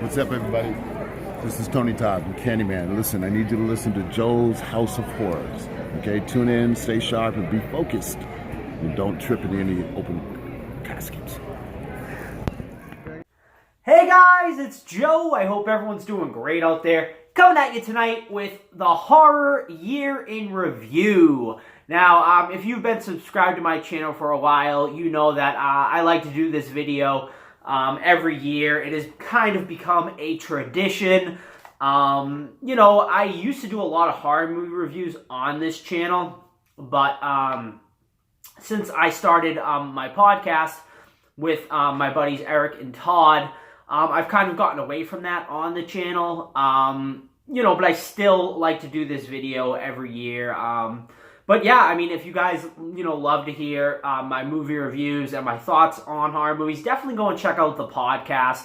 What's up, everybody? This is Tony Todd from Candyman. Listen, I need you to listen to Joel's House of Horrors. Okay, tune in, stay sharp, and be focused. And don't trip in any open caskets. Hey guys, it's Joe. I hope everyone's doing great out there. Coming at you tonight with the Horror Year in Review. Now, if you've been subscribed to my channel for a while, you know that I like to do this video every year. It has kind of become a tradition. You know, I used to do a lot of horror movie reviews on this channel, but since I started my podcast with my buddies Eric and Todd, I've kind of gotten away from that on the channel, you know, but I still like to do this video every year. But yeah, I mean, if you guys, you know, love to hear my movie reviews and my thoughts on horror movies, definitely go and check out the podcast.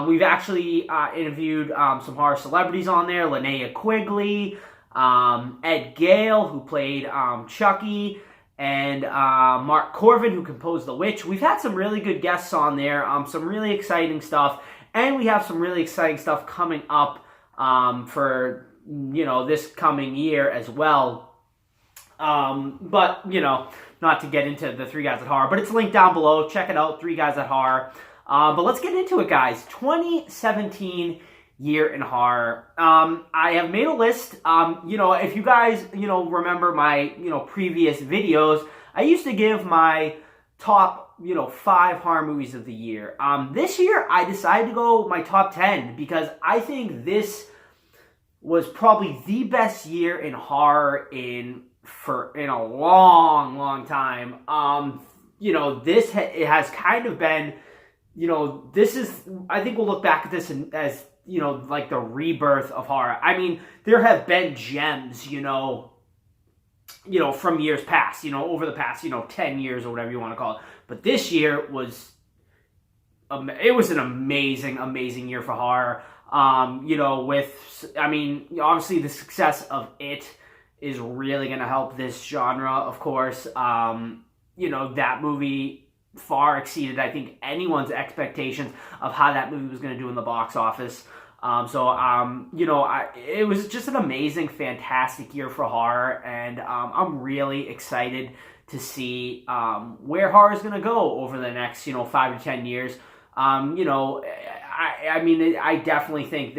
We've actually interviewed some horror celebrities on there. Linnea Quigley, Ed Gale, who played Chucky, and Mark Corvin, who composed The Witch. We've had some really good guests on there, some really exciting stuff, and we have some really exciting stuff coming up for, you know, this coming year as well. But, you know, not to get into the Three Guys at Horror, but it's linked down below. Check it out, Three Guys at Horror. But let's get into it, guys. 2017 Year in Horror. I have made a list. You know, if you guys, you know, remember my, you know, previous videos, I used to give my top, you know, 5 horror movies of the year. This year, I decided to go my top 10 because I think this was probably the best year in horror in a long time. You know, it has kind of been, you know, this is, I think we'll look back at this as, you know, like the rebirth of horror. I mean, there have been gems, you know, from years past, you know, over the past, you know, 10 years or whatever you want to call it. But this year was, it was an amazing year for horror. You know, with, I mean, obviously the success of It is really going to help this genre, of course. You know, that movie far exceeded, I think, anyone's expectations of how that movie was going to do in the box office. You know, it was just an amazing, fantastic year for horror, and I'm really excited to see where horror is going to go over the next, you know, 5 to 10 years. You know, I mean, I definitely think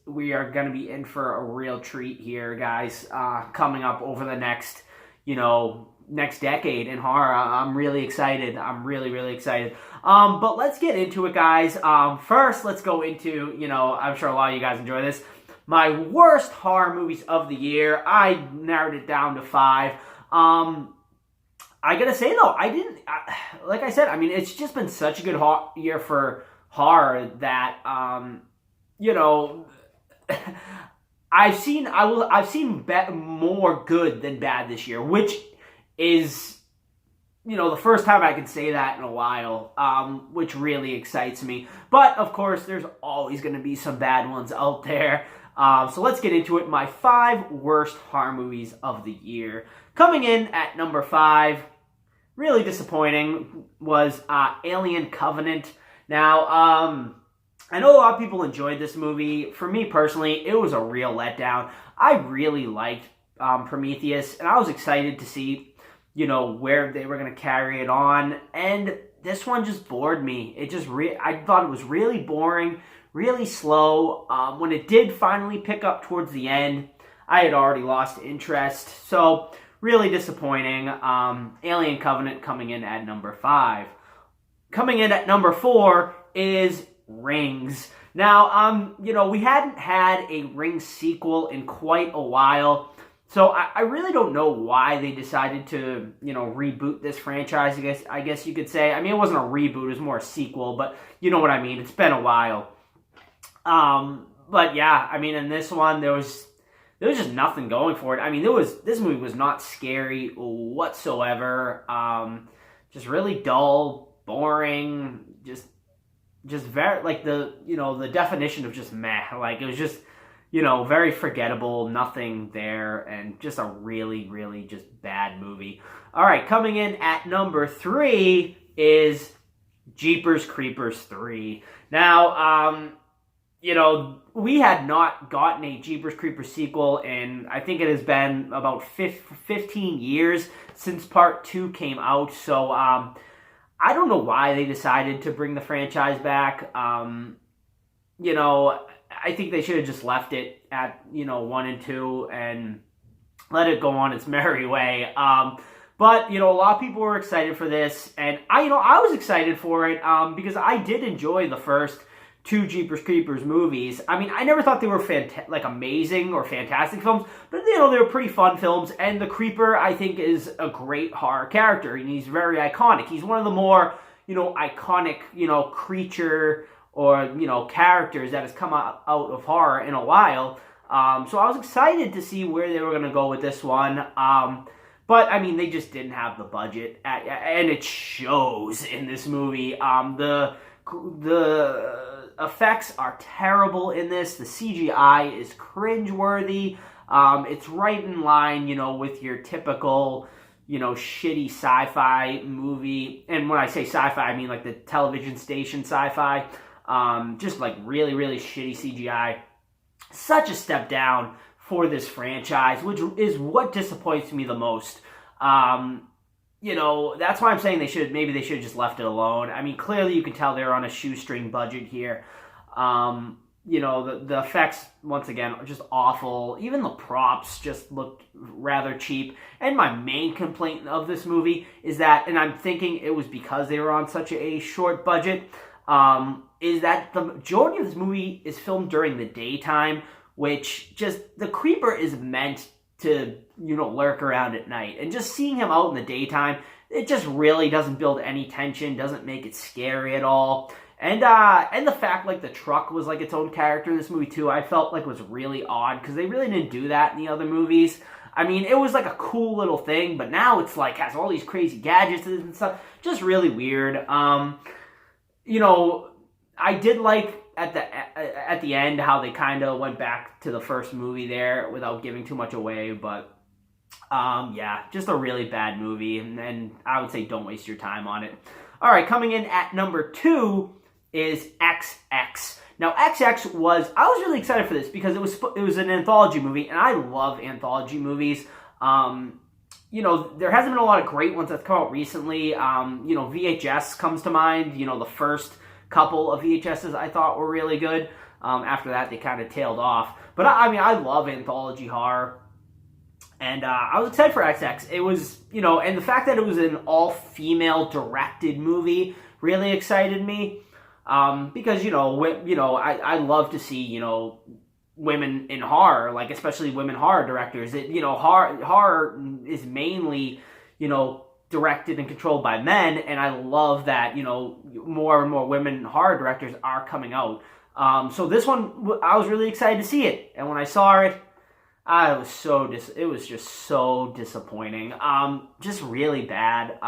we are going to be in for a real treat here, guys, coming up over the next, you know, next decade in horror. I'm really excited. I'm really excited. But let's get into it, guys. First, let's go into, you know, I'm sure a lot of you guys enjoy this, my worst horror movies of the year. I narrowed it down to 5. I gotta say, though, like I said, I mean, it's just been such a good year for horror that, you know, I've seen more good than bad this year, which is, you know, the first time I can say that in a while, which really excites me. But, of course, there's always going to be some bad ones out there. So let's get into it. My 5 worst horror movies of the year. Coming in at number 5, really disappointing, was Alien Covenant. Now, I know a lot of people enjoyed this movie. For me personally, it was a real letdown. I really liked Prometheus, and I was excited to see, you know, where they were going to carry it on. And this one just bored me. It just I thought it was really boring, really slow. When it did finally pick up towards the end, I had already lost interest. So, really disappointing. Alien Covenant coming in at number 5. Coming in at number 4 is Rings. Now, you know, we hadn't had a Rings sequel in quite a while, so I really don't know why they decided to, you know, reboot this franchise, I guess you could say. I mean, it wasn't a reboot, it was more a sequel, but you know what I mean. It's been a while. But yeah, I mean, in this one, there was just nothing going for it. I mean, this movie was not scary whatsoever. Just really dull, boring, just very, like, you know, the definition of just meh. Like, it was just, you know, very forgettable, nothing there, and just a really just bad movie. All right, coming in at number 3 is Jeepers Creepers 3. Now, we had not gotten a Jeepers Creepers sequel, and I think it has been about 15 years since Part 2 came out, so I don't know why they decided to bring the franchise back. I think they should have just left it at, 1 and 2 and let it go on its merry way. But, a lot of people were excited for this, and I was excited for it because I did enjoy the first 2 Jeepers Creepers movies. I mean, I never thought they were amazing or fantastic films, but they were pretty fun films. And the Creeper, I think, is a great horror character, and he's very iconic. He's one of the more iconic creature or characters that has come out of horror in a while. So I was excited to see where they were going to go with this one. But, I mean, they just didn't have the budget, and it shows in this movie. The effects are terrible in this. The CGI is cringeworthy. It's right in line, with your typical, shitty sci-fi movie. And when I say sci-fi, I mean like the television station sci-fi. Just like really, really shitty CGI. Such a step down for this franchise, which is what disappoints me the most. That's why I'm saying they should have just left it alone. I mean, clearly you can tell they're on a shoestring budget here. The effects, once again, are just awful. Even the props just look rather cheap. And my main complaint of this movie is that, and I'm thinking it was because they were on such a short budget, is that the majority of this movie is filmed during the daytime, which just, the Creeper is meant to, lurk around at night. And just seeing him out in the daytime, it just really doesn't build any tension, doesn't make it scary at all. And the fact, like, the truck was, like, its own character in this movie, too, I felt like was really odd, because they really didn't do that in the other movies. I mean, it was, like, a cool little thing, but now it's, like, has all these crazy gadgets and stuff. Just really weird. I did like at the end how they kind of went back to the first movie there without giving too much away, but just a really bad movie, and I would say don't waste your time on it. All right, coming in at number 2 is XX. Now, XX I was really excited for this because it was an anthology movie, and I love anthology movies. There hasn't been a lot of great ones that's come out recently. VHS comes to mind. The first couple of VHSs I thought were really good. After that, they kind of tailed off. But I love anthology horror. And I was excited for XX. It was, and the fact that it was an all-female directed movie really excited me. Because, I love to see, women in horror, like especially women horror directors. Horror is mainly, directed and controlled by men, and I love that, more and more women horror directors are coming out. So this one, I was really excited to see it, and when I saw it, it was just so disappointing. Just really bad.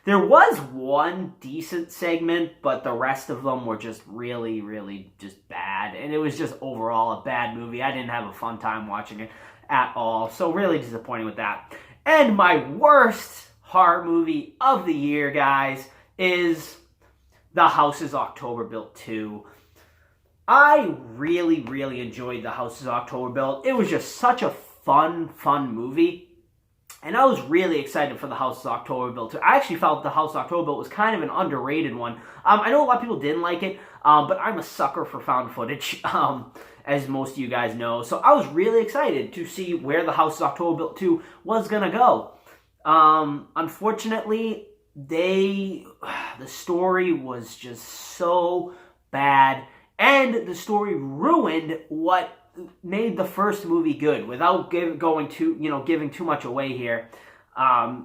There was one decent segment, but the rest of them were just really, really just bad, and it was just overall a bad movie. I didn't have a fun time watching it at all, so really disappointing with that. And my worst horror movie of the year, guys, is The House is October Built 2. I really, really enjoyed The House is October Built. It was just such a fun movie. And I was really excited for The House is October Built 2. I actually felt The House is October Built was kind of an underrated one. I know a lot of people didn't like it, but I'm a sucker for found footage, as most of you guys know. So I was really excited to see where The House is October Built 2 was going to go. Unfortunately, the story was just so bad, and the story ruined what made the first movie good without giving too much away here. I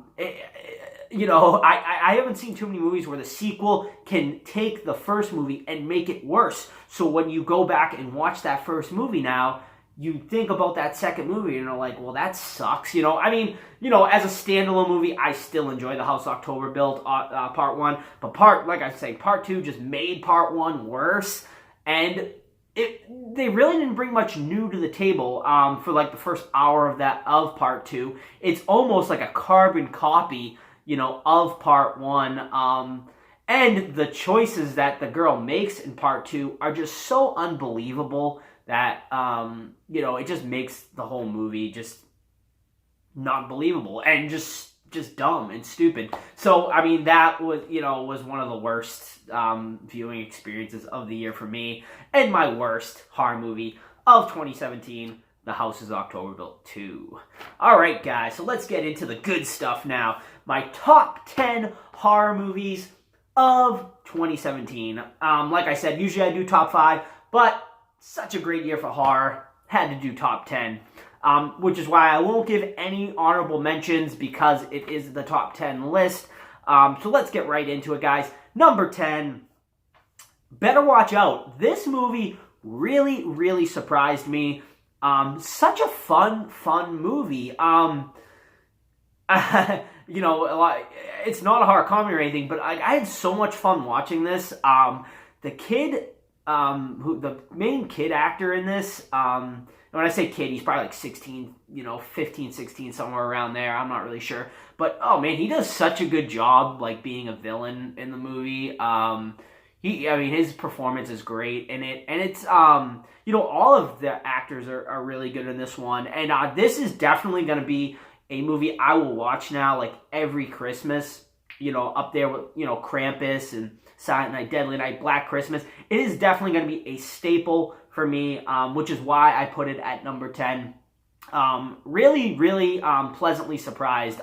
haven't seen too many movies where the sequel can take the first movie and make it worse. So when you go back and watch that first movie now, you think about that second movie and you're like, well, that sucks. As a standalone movie, I still enjoy The House October Built Part 1. But Part 2 just made Part 1 worse. And they really didn't bring much new to the table for like the first hour of Part 2. It's almost like a carbon copy, of Part 1. And the choices that the girl makes in part 2 are just so unbelievable that, it just makes the whole movie just not believable and just dumb and stupid. So, I mean, that was one of the worst viewing experiences of the year for me, and my worst horror movie of 2017, The House is October Built 2. Alright, guys, so let's get into the good stuff now. My top 10 horror movies of 2017. Like I said, usually I do top 5, but such a great year for horror, had to do top 10. Which is why I won't give any honorable mentions because it is the top 10 list. So let's get right into it, guys. Number 10, Better Watch Out. This movie really, really surprised me. Such a fun movie. It's not a horror comedy or anything, but I had so much fun watching this. The main kid actor in this, when I say kid, he's probably like 16, 15, 16, somewhere around there. I'm not really sure. But, oh man, he does such a good job, like, being a villain in the movie. His performance is great in it. And it's, all of the actors are really good in this one. And this is definitely going to be a movie I will watch now, like, every Christmas. Up there with, Krampus and Silent Night, Deadly Night, Black Christmas. It is definitely going to be a staple for me, which is why I put it at number 10. Really, really pleasantly surprised.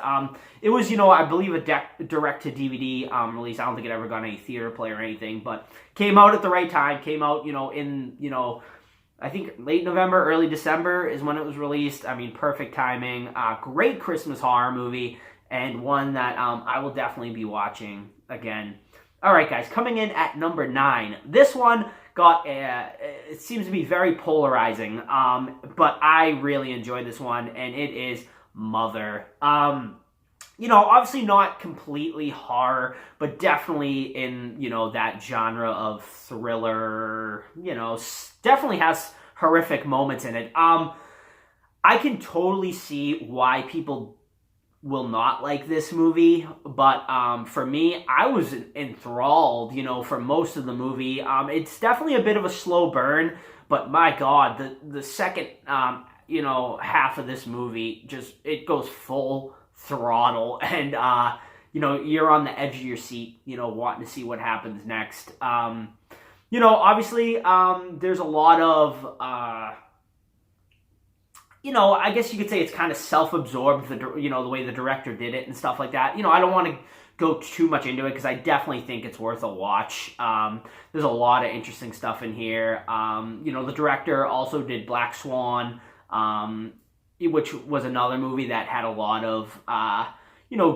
It was, I believe a direct-to-DVD release. I don't think it ever got any theater play or anything, but came out at the right time. Came out, I think late November, early December is when it was released. I mean, perfect timing. Great Christmas horror movie, and one that I will definitely be watching again. All right, guys, coming in at number 9. This one got it seems to be very polarizing, but I really enjoyed this one, and it is Mother. Obviously not completely horror, but definitely in, that genre of thriller, definitely has horrific moments in it. I can totally see why people will not like this movie, but for me, I was enthralled, for most of the movie. It's definitely a bit of a slow burn, but my God, the second, half of this movie, it goes full throttle, and, you're on the edge of your seat, wanting to see what happens next. Obviously, there's a lot of, I guess you could say it's kind of self-absorbed, the way the director did it and stuff like that. I don't want to go too much into it because I definitely think it's worth a watch. There's a lot of interesting stuff in here. The director also did Black Swan, which was another movie that had a lot of,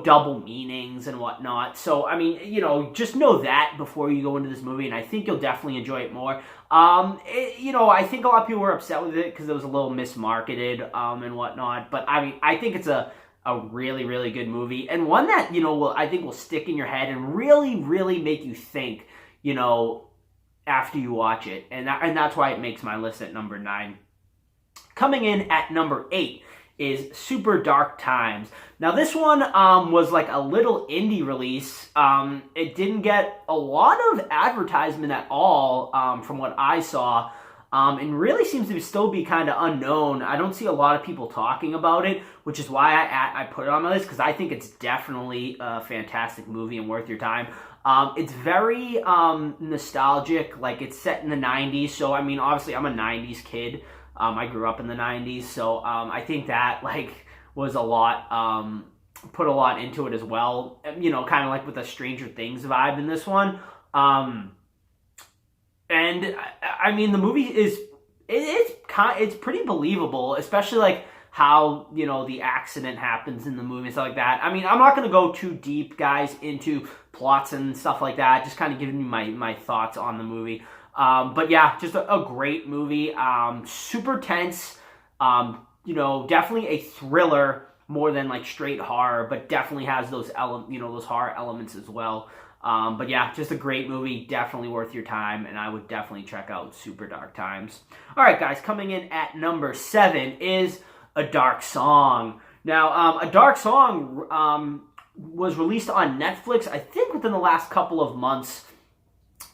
double meanings and whatnot. So, I mean, just know that before you go into this movie, and I think you'll definitely enjoy it more. I think a lot of people were upset with it because it was a little mismarketed and whatnot. But, I mean, I think it's a really, really good movie, and one that, I think will stick in your head and really, really make you think, after you watch it. And that's why it makes my list at number 9. Coming in at number 8 is Super Dark Times. Now, this one was like a little indie release. It didn't get a lot of advertisement at all from what I saw, and really seems to still be kind of unknown. I don't see a lot of people talking about it, which is why I put it on my list, because I think it's definitely a fantastic movie and worth your time. It's very nostalgic, like it's set in the 90s, so I mean, obviously I'm a 90s kid. I grew up in the 90s, so I think that was a lot, put a lot into it as well. Kind of like with the Stranger Things vibe in this one. And I mean, the movie it's pretty believable, especially like how the accident happens in the movie and stuff like that. I mean, I'm not gonna go too deep, guys, into plots and stuff like that. Just kind of giving you my thoughts on the movie. But yeah, just a great movie. Super tense. Definitely a thriller more than like straight horror, but definitely has those those horror elements as well. But yeah, just a great movie, definitely worth your time, and I would definitely check out Super Dark Times. All right, guys, coming in at number 7 is A Dark Song. Now, A Dark Song was released on Netflix, I think within the last couple of months.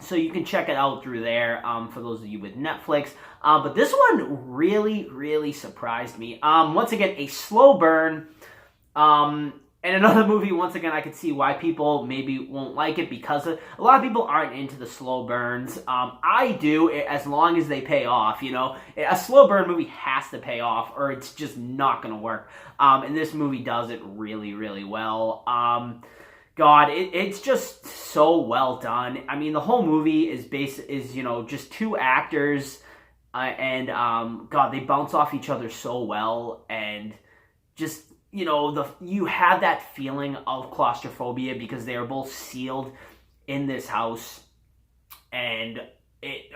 So you can check it out through there for those of you with Netflix. But this one really, really surprised me. Once again, a slow burn. And another movie, once again, I could see why people maybe won't like it because a lot of people aren't into the slow burns. I do, as long as they pay off, you know. A slow burn movie has to pay off or it's just not going to work. And this movie does it really, really well. God, it's just so well done. I mean, the whole movie is just two actors, and God, they bounce off each other so well, and just, you know, you have that feeling of claustrophobia because they are both sealed in this house, and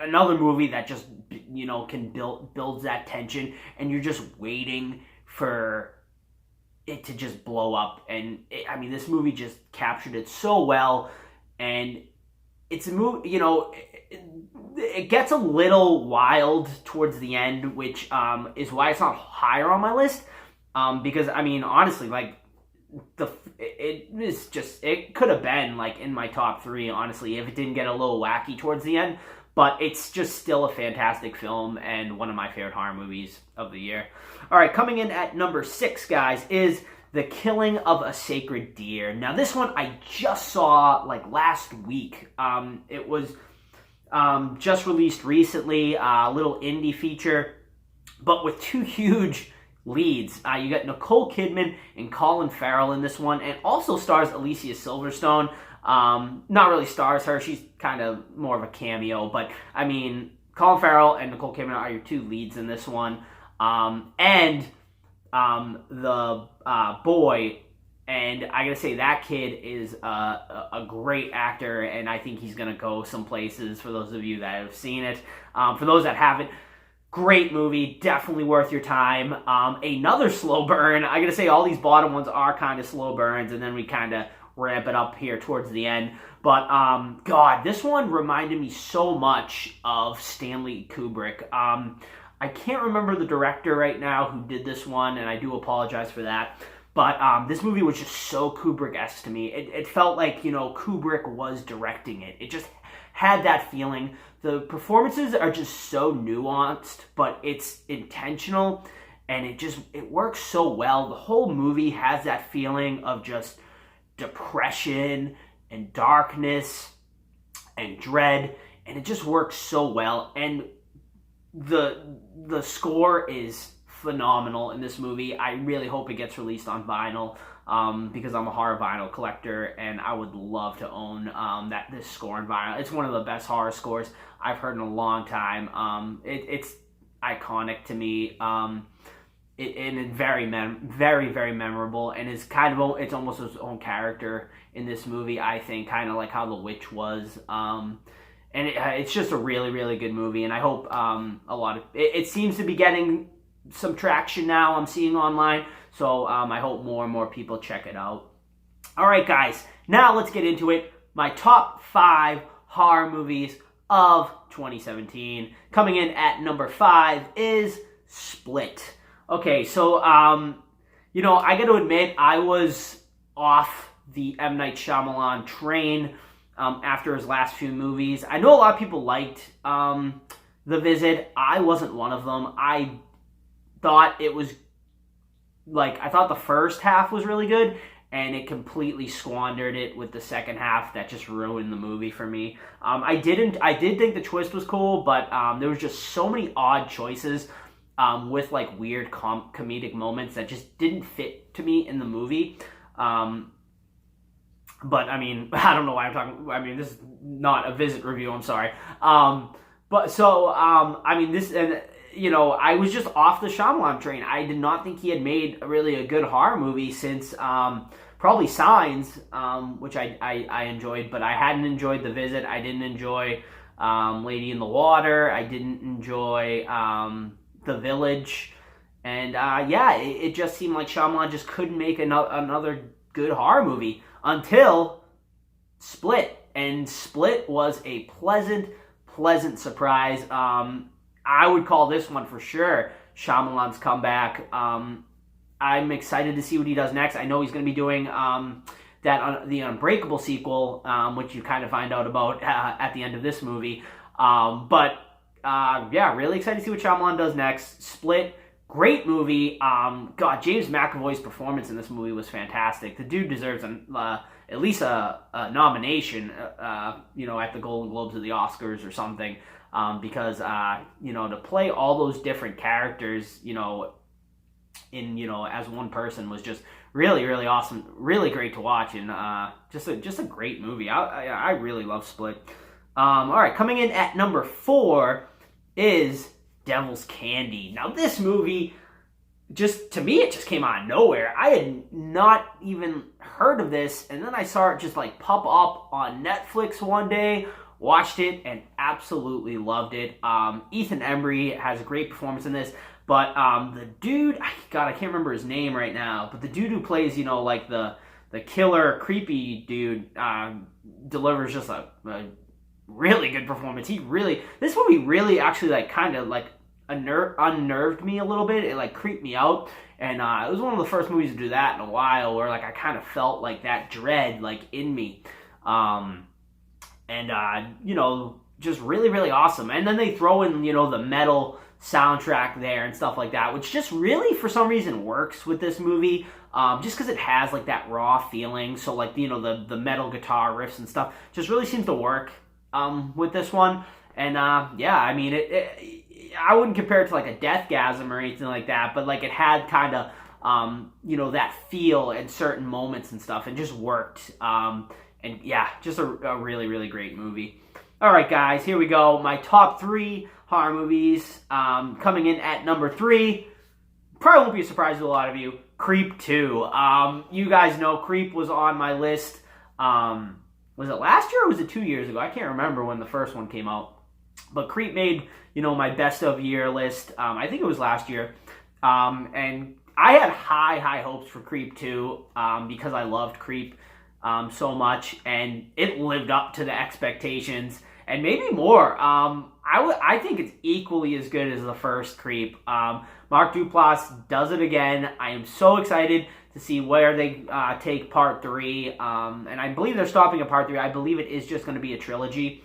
another movie that just, you know, can builds that tension, and you're just waiting for it to just blow up. And I mean, this movie just captured it so well, and it's a movie, you know, it gets a little wild towards the end, which is why it's not higher on my list, because I mean, honestly, like it could have been like in my top 3, honestly, if it didn't get a little wacky towards the end. But it's just still a fantastic film and one of my favorite horror movies of the year. All right, coming in at number 6, guys, is The Killing of a Sacred Deer. Now, this one I just saw like last week. It was just released recently, a little indie feature, but with 2 huge leads. You got Nicole Kidman and Colin Farrell in this one, and also stars Alicia Silverstone. Not really stars her, she's kind of more of a cameo, but I mean, Colin Farrell and Nicole Kidman are your 2 leads in this one. And the boy, and I gotta say, that kid is a great actor, and I think he's gonna go some places for those of you that have seen it. For those that haven't, great movie, definitely worth your time. Another slow burn. I gotta say, all these bottom ones are kind of slow burns, and then we kind of ramp it up here towards the end. But God, this one reminded me so much of Stanley Kubrick. I can't remember the director right now who did this one, and I do apologize for that. But this movie was just so Kubrick-esque to me. It felt like, you know, Kubrick was directing it. It just had that feeling. The performances are just so nuanced, but it's intentional, and it works so well. The whole movie has that feeling of just depression and darkness and dread, and it just works so well. And the score is phenomenal in this movie. I really hope it gets released on vinyl, because I'm a horror vinyl collector, and I would love to own this score on vinyl. It's one of the best horror scores I've heard in a long time. It's iconic to me. And very, very memorable, and it's it's almost its own character in this movie, I think, kind of like how The Witch was. And it's just a really, really good movie, and I hope a lot of it seems to be getting some traction now. I'm seeing online, so I hope more and more people check it out. All right, guys, now let's get into it. My top 5 horror movies of 2017. Coming in at number 5 is Split. Okay, so, you know, I got to admit, I was off the M. Night Shyamalan train after his last few movies. I know a lot of people liked The Visit. I wasn't one of them. I thought it was, I thought the first half was really good, and it completely squandered it with the second half. That just ruined the movie for me. I did think the twist was cool, but there was just so many odd choices with weird comedic moments that just didn't fit to me in the movie. But I mean, I don't know why I'm talking. I mean, this is not a Visit review. I'm sorry. But so I mean, this, and you know, I was just off the Shyamalan train. I did not think he had made really a good horror movie since probably Signs, which I enjoyed, but I hadn't enjoyed The Visit. I didn't enjoy Lady in the Water. I didn't enjoy The Village, and yeah, it just seemed like Shyamalan just couldn't make another good horror movie until Split, and Split was a pleasant surprise. I would call this one for sure Shyamalan's comeback. I'm excited to see what he does next. I know he's going to be doing the Unbreakable sequel, which you kind of find out about at the end of this movie. Yeah, really excited to see what Shyamalan does next. Split, great movie. God, James McAvoy's performance in this movie was fantastic. The dude deserves at least a nomination, at the Golden Globes or the Oscars or something, because to play all those different characters, as one person was just really, really awesome, really great to watch, and just a great movie. I really love Split. All right, coming in at number 4 is Devil's Candy. Now, this movie, to me, it just came out of nowhere. I had not even heard of this, and then I saw it just pop up on Netflix one day, watched it, and absolutely loved it. Ethan Embry has a great performance in this, but the dude, God, I can't remember his name right now, but the dude who plays, the killer, creepy dude, delivers just a really good performance. This movie really actually unnerved me a little bit. It creeped me out, and it was one of the first movies to do that in a while, where I kind of felt that dread in me, just really, really awesome. And then they throw in the metal soundtrack there and stuff like that, which just really for some reason works with this movie, just because it has that raw feeling. So the metal guitar riffs and stuff just really seems to work with this one. And I mean, I wouldn't compare it to a Deathgasm or anything like that, but it had kind of that feel in certain moments and stuff, and just worked. And yeah, just a really, really great movie. All right, guys, here we go. My top 3 horror movies. Coming in at number 3, probably won't be a surprise to a lot of you, Creep 2. You guys know Creep was on my list. Was it last year or was it 2 years ago? I can't remember when the first one came out. But Creep made, my best of year list. I think it was last year. And I had high hopes for Creep 2 because I loved Creep so much. And it lived up to the expectations and maybe more. I think it's equally as good as the first Creep. Mark Duplass does it again. I am so excited to see where they take part 3. And I believe they're stopping at part 3. I believe it is just going to be a trilogy.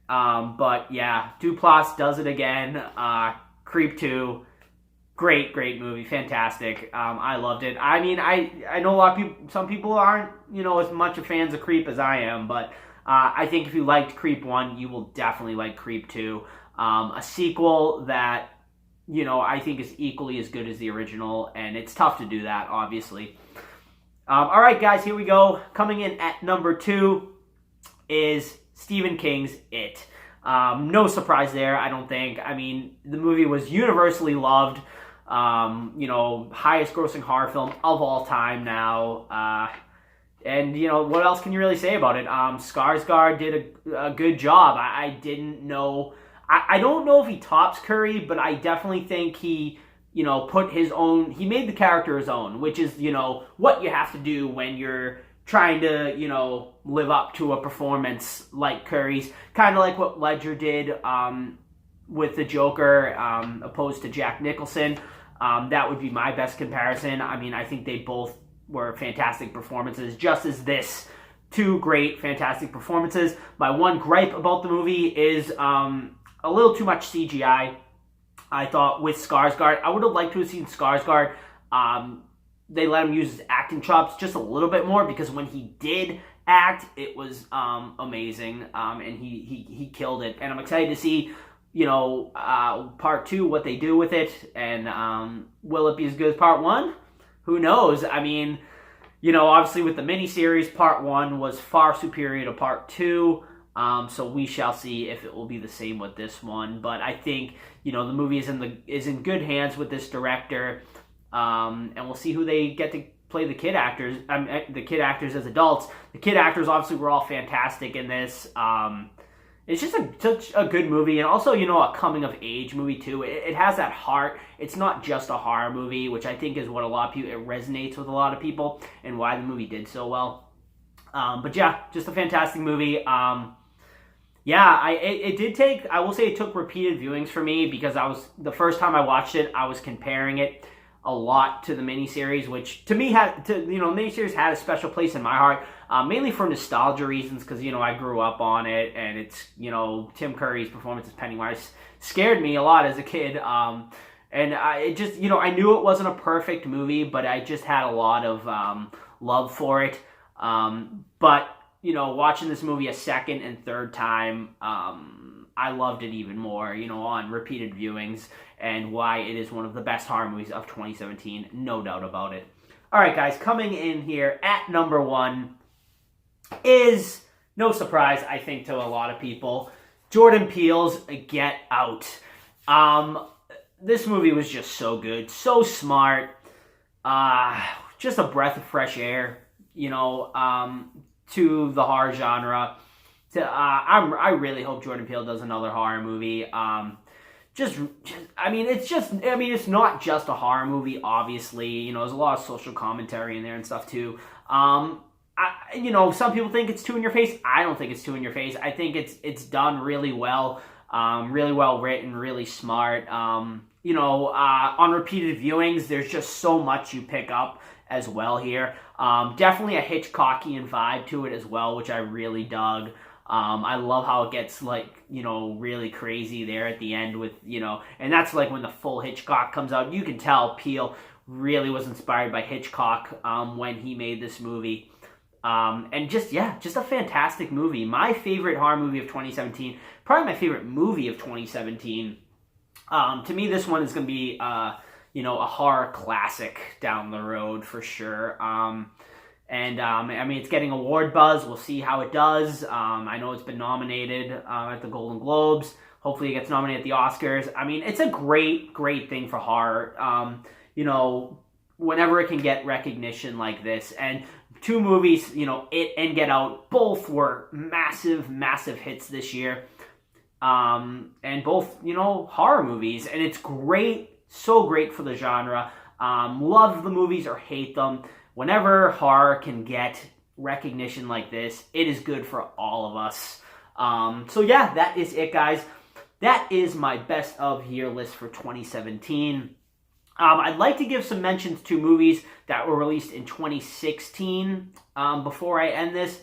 But yeah, Duplass does it again. Creep 2, great movie, fantastic. I loved it. I mean, I know some people aren't, as much of fans of Creep as I am, but I think if you liked Creep 1, you will definitely like Creep 2. A sequel that, I think is equally as good as the original, and it's tough to do that, obviously. All right, guys, here we go. Coming in at number 2 is Stephen King's It. No surprise there, I don't think. I mean, the movie was universally loved. Highest grossing horror film of all time now. And, what else can you really say about it? Skarsgård did a good job. I didn't know... I don't know if he tops Curry, but I definitely think he, put his own... He made the character his own, which is, what you have to do when you're trying to, live up to a performance like Curry's. Kind of like what Ledger did with the Joker, opposed to Jack Nicholson. That would be my best comparison. I mean, I think they both were fantastic performances, just as this. 2 great, fantastic performances. My one gripe about the movie is a little too much CGI. I thought with Skarsgård, I would have liked to have seen Skarsgård. They let him use his acting chops just a little bit more, because when he did act, it was amazing, and he killed it. And I'm excited to see, part 2, what they do with it, and will it be as good as part 1? Who knows? I mean, obviously with the miniseries, part 1 was far superior to part 2. So we shall see if it will be the same with this one. But I think, the movie is in good hands with this director. And we'll see who they get to play the kid actors. The kid actors as adults. The kid actors obviously were all fantastic in this. It's just such a good movie, and also, a coming-of-age movie, too. It has that heart. It's not just a horror movie, which I think is what it resonates with a lot of people, and why the movie did so well. But yeah, just a fantastic movie. It did take, I will say it took repeated viewings for me, because the first time I watched it, I was comparing it a lot to the miniseries, which to me miniseries had a special place in my heart, mainly for nostalgia reasons, because I grew up on it, and it's Tim Curry's performance as Pennywise scared me a lot as a kid, and it just I knew it wasn't a perfect movie, but I just had a lot of love for it, but watching this movie a second and third time, I loved it even more, on repeated viewings, and why it is one of the best horror movies of 2017, no doubt about it. All right, guys, coming in here at number 1 is, no surprise, I think, to a lot of people, Jordan Peele's Get Out. This movie was just so good, so smart, just a breath of fresh air, to the horror genre. I really hope Jordan Peele does another horror movie. It's not just a horror movie, obviously. There's a lot of social commentary in there and stuff too. Some people think it's too in your face. I don't think it's too in your face. I think it's done really well written, really smart. On repeated viewings, there's just so much you pick up as well here. Definitely a Hitchcockian vibe to it as well, which I really dug. I love how it gets really crazy there at the end with, and that's when the full Hitchcock comes out. You can tell Peele really was inspired by Hitchcock when he made this movie. And just a fantastic movie. My favorite horror movie of 2017, probably my favorite movie of 2017. To me, this one is going to be, a horror classic down the road for sure. It's getting award buzz. We'll see how it does. I know it's been nominated at the Golden Globes. Hopefully it gets nominated at the Oscars. It's a great thing for horror. Whenever it can get recognition like this. And 2 movies, It and Get Out, both were massive hits this year. And both, horror movies. And it's great, so great for the genre. Love the movies or hate them. Whenever horror can get recognition like this, it is good for all of us. That is it, guys. That is my best of year list for 2017. I'd like to give some mentions to movies that were released in 2016 before I end this.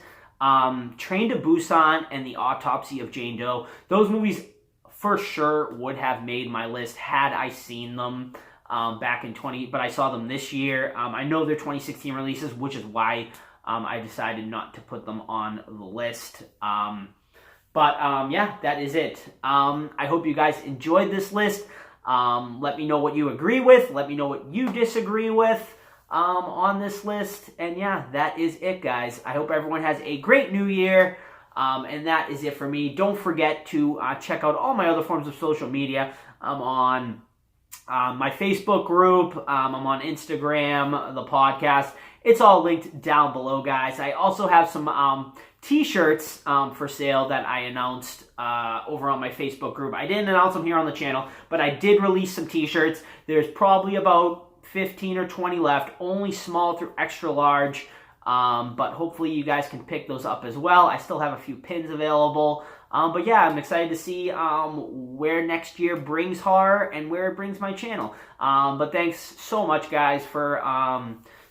Train to Busan and The Autopsy of Jane Doe. Those movies for sure would have made my list had I seen them back in but I saw them this year. I know they're 2016 releases, which is why I decided not to put them on the list. That is it. I hope you guys enjoyed this list. Let me know what you agree with. Let me know what you disagree with on this list. And that is it, guys. I hope everyone has a great new year. And that is it for me. Don't forget to check out all my other forms of social media. I'm on my Facebook group. I'm on Instagram, the podcast. It's all linked down below, guys. I also have some t-shirts for sale that I announced over on my Facebook group. I didn't announce them here on the channel, but I did release some t-shirts. There's probably about 15 or 20 left, only small through extra large, but hopefully you guys can pick those up as well. I still have a few pins available. I'm excited to see where next year brings horror and where it brings my channel. But thanks so much, guys, for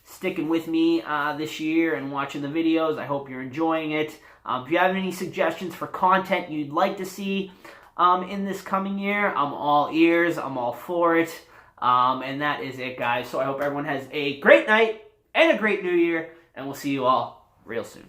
sticking with me this year and watching the videos. I hope you're enjoying it. If you have any suggestions for content you'd like to see in this coming year, I'm all ears. I'm all for it. And that is it, guys. So I hope everyone has a great night and a great new year, and we'll see you all real soon.